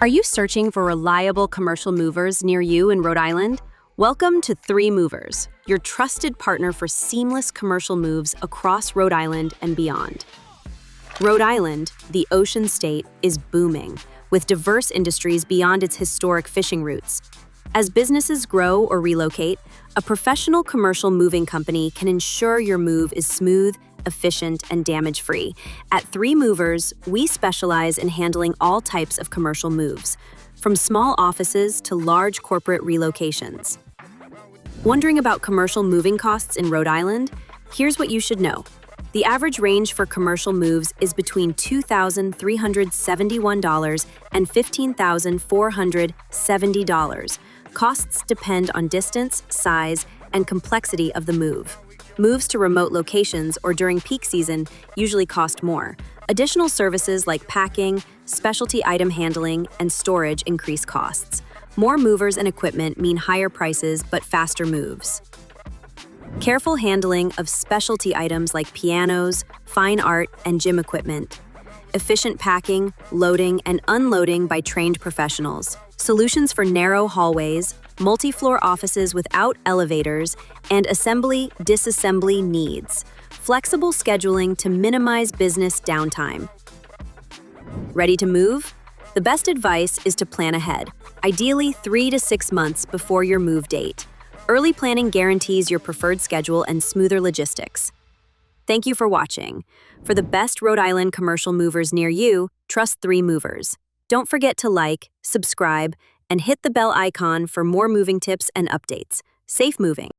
Are you searching for reliable commercial movers near you in Rhode Island? Welcome to 3 Movers, your trusted partner for seamless commercial moves across Rhode Island and beyond. Rhode Island, the ocean state, is booming, with diverse industries beyond its historic fishing routes. As businesses grow or relocate, a professional commercial moving company can ensure your move is smooth, efficient, and damage-free. At 3 Movers, we specialize in handling all types of commercial moves, from small offices to large corporate relocations. Wondering about commercial moving costs in Rhode Island? Here's what you should know. The average range for commercial moves is between $2,371 and $15,470. Costs depend on distance, size, and complexity of the move. Moves to remote locations or during peak season usually cost more. Additional services like packing, specialty item handling, and storage increase costs. More movers and equipment mean higher prices but faster moves. Careful handling of specialty items like pianos, fine art, and gym equipment. Efficient packing, loading, and unloading by trained professionals. Solutions for narrow hallways, multi-floor offices without elevators, and assembly-disassembly needs. Flexible scheduling to minimize business downtime. Ready to move? The best advice is to plan ahead, ideally 3 to 6 months before your move date. Early planning guarantees your preferred schedule and smoother logistics. Thank you for watching. For the best Rhode Island commercial movers near you, trust 3 Movers. Don't forget to like, subscribe, and hit the bell icon for more moving tips and updates. Safe moving.